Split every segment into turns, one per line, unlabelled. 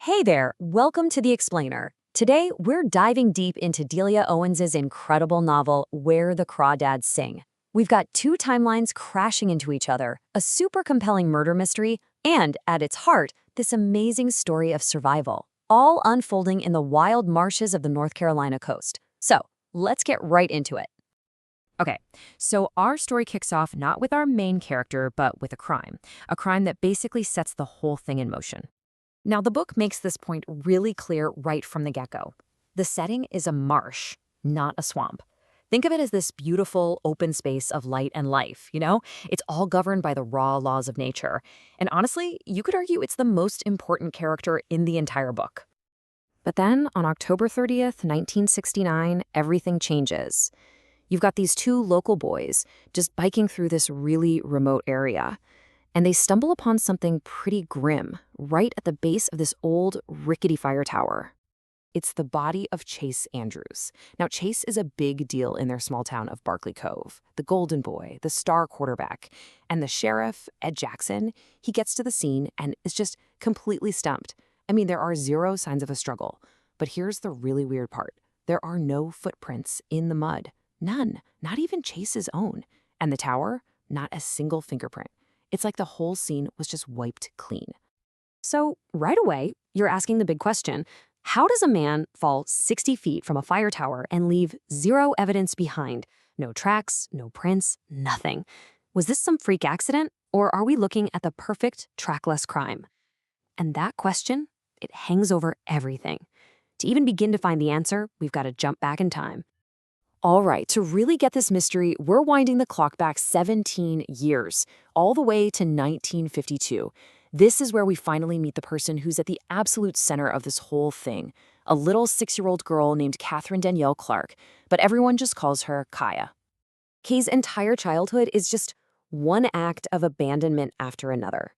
Hey there, welcome to The Explainer. Today, we're diving deep into Delia Owens's incredible novel, Where the Crawdads Sing. We've got two timelines crashing into each other, a super compelling murder mystery, and, at its heart, this amazing story of survival, all unfolding in the wild marshes of the North Carolina coast. So, let's get right into it.
Okay, so our story kicks off not with our main character, but with a crime that basically sets the whole thing in motion. Now, the book makes this point really clear right from the get-go. The setting is a marsh, not a swamp. Think of it as this beautiful open space of light and life, you know? It's all governed by the raw laws of nature. And honestly, you could argue it's the most important character in the entire book. But then, on October 30th, 1969, everything changes. You've got these two local boys just biking through this really remote area, and they stumble upon something pretty grim right at the base of this old, rickety fire tower. It's the body of Chase Andrews. Now, Chase is a big deal in their small town of Barkley Cove, the golden boy, the star quarterback. And the sheriff, Ed Jackson, he gets to the scene and is just completely stumped. I mean, there are zero signs of a struggle. But here's the really weird part. There are no footprints in the mud. None, not even Chase's own. And the tower, not a single fingerprint. It's like the whole scene was just wiped clean.
So, right away, you're asking the big question, how does a man fall 60 feet from a fire tower and leave zero evidence behind? No tracks, no prints, nothing. Was this some freak accident, or are we looking at the perfect trackless crime? And that question, it hangs over everything. To even begin to find the answer, we've got to jump back in time. All right, to really get this mystery, we're winding the clock back 17 years, all the way to 1952. This is where we finally meet the person who's at the absolute center of this whole thing, a little 6-year-old girl named Catherine Danielle Clark, but everyone just calls her Kaya. Kay's entire childhood is just one act of abandonment after another.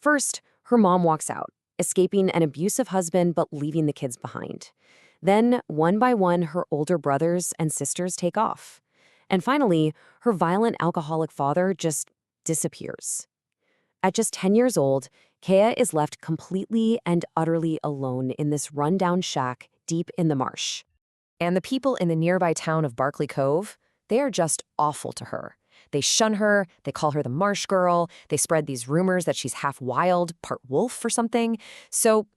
First, her mom walks out, escaping an abusive husband but leaving the kids behind. Then, one by one, her older brothers and sisters take off. And finally, her violent alcoholic father just disappears. At just 10 years old, Kaya is left completely and utterly alone in this rundown shack deep in the marsh. And the people in the nearby town of Barkley Cove, they are just awful to her. They shun her, they call her the marsh girl, they spread these rumors that she's half wild, part wolf or something. So,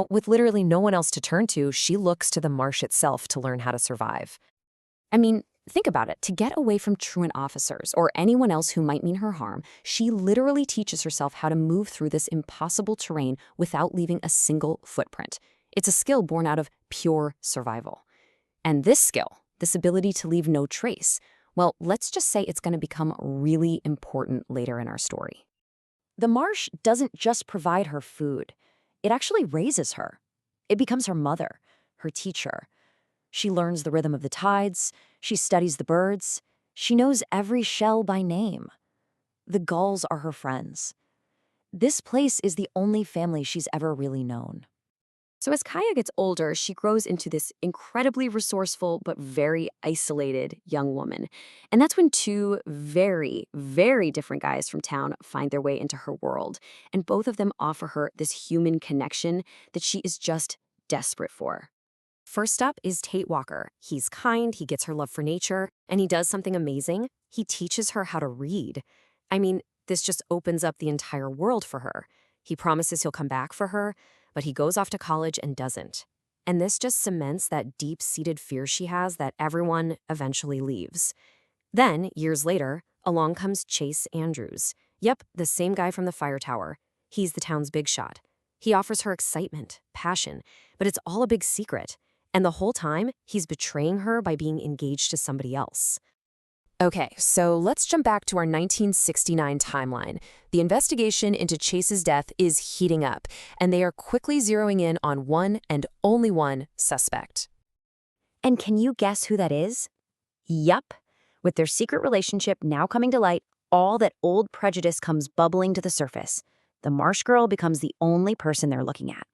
with literally no one else to turn to, she looks to the marsh itself to learn how to survive. I mean, think about it. To get away from truant officers or anyone else who might mean her harm, she literally teaches herself how to move through this impossible terrain without leaving a single footprint. It's a skill born out of pure survival. And this skill, this ability to leave no trace, well, let's just say it's going to become really important later in our story. The marsh doesn't just provide her food. It actually raises her. It becomes her mother, her teacher. She learns the rhythm of the tides. She studies the birds. She knows every shell by name. The gulls are her friends. This place is the only family she's ever really known. So as Kaya gets older, she grows into this incredibly resourceful but very isolated young woman. And that's when two very, very different guys from town find their way into her world. And both of them offer her this human connection that she is just desperate for. First up is Tate Walker. He's kind, he gets her love for nature, and he does something amazing. He teaches her how to read. I mean, this just opens up the entire world for her. He promises he'll come back for her, but he goes off to college and doesn't. And this just cements that deep-seated fear she has that everyone eventually leaves. Then, years later, along comes Chase Andrews. Yep, the same guy from the fire tower. He's the town's big shot. He offers her excitement, passion, but it's all a big secret. And the whole time, he's betraying her by being engaged to somebody else. Okay, so let's jump back to our 1969 timeline. The investigation into Chase's death is heating up, and they are quickly zeroing in on one and only one suspect.
And can you guess who that is? Yup. With their secret relationship now coming to light, all that old prejudice comes bubbling to the surface. The marsh girl becomes the only person they're looking at.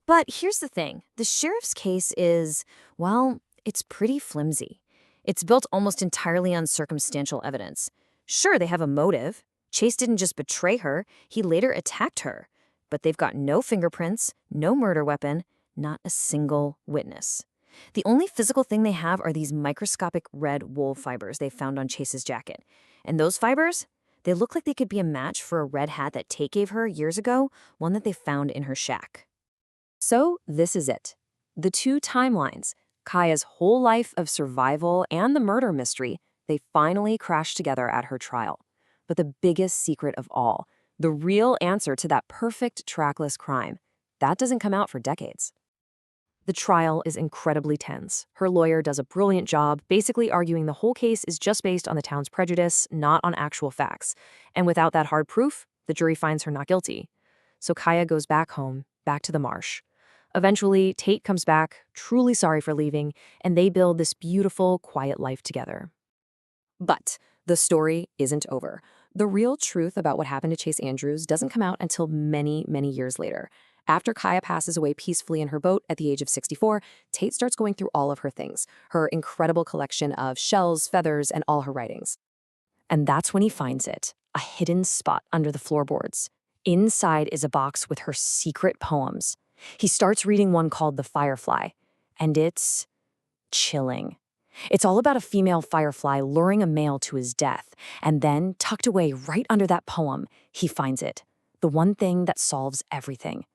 But here's the thing. The sheriff's case is, well, it's pretty flimsy. It's built almost entirely on circumstantial evidence. Sure, they have a motive. Chase didn't just betray her, he later attacked her. But they've got no fingerprints, no murder weapon, not a single witness. The only physical thing they have are these microscopic red wool fibers they found on Chase's jacket. And those fibers, they look like they could be a match for a red hat that Tate gave her years ago, one that they found in her shack.
So this is it. The two timelines, Kaya's whole life of survival and the murder mystery, they finally crash together at her trial. But the biggest secret of all, the real answer to that perfect trackless crime, that doesn't come out for decades. The trial is incredibly tense. Her lawyer does a brilliant job, basically arguing the whole case is just based on the town's prejudice, not on actual facts. And without that hard proof, the jury finds her not guilty. So Kaya goes back home, back to the marsh. Eventually, Tate comes back, truly sorry for leaving, and they build this beautiful, quiet life together. But the story isn't over. The real truth about what happened to Chase Andrews doesn't come out until many, many years later. After Kaya passes away peacefully in her boat at the age of 64, Tate starts going through all of her things, her incredible collection of shells, feathers, and all her writings. And that's when he finds it, a hidden spot under the floorboards. Inside is a box with her secret poems. He starts reading one called The Firefly, and it's chilling. It's all about a female firefly luring a male to his death, and then, tucked away right under that poem, he finds it, the one thing that solves everything.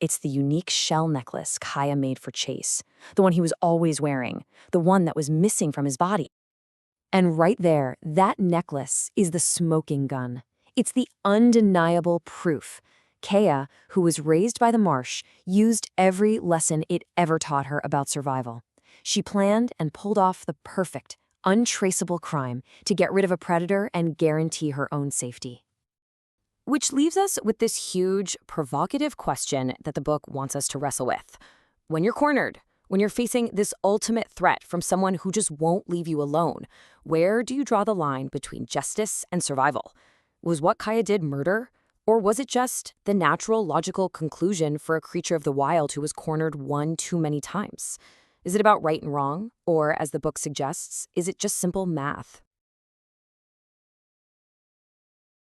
It's the unique shell necklace Kaya made for Chase, the one he was always wearing, the one that was missing from his body. And right there, that necklace is the smoking gun. It's the undeniable proof. Kaya, who was raised by the marsh, used every lesson it ever taught her about survival. She planned and pulled off the perfect, untraceable crime to get rid of a predator and guarantee her own safety. Which leaves us with this huge, provocative question that the book wants us to wrestle with. When you're cornered, when you're facing this ultimate threat from someone who just won't leave you alone, where do you draw the line between justice and survival? Was what Kaya did murder? Or was it just the natural, logical conclusion for a creature of the wild who was cornered one too many times? Is it about right and wrong? Or, as the book suggests, is it just simple math?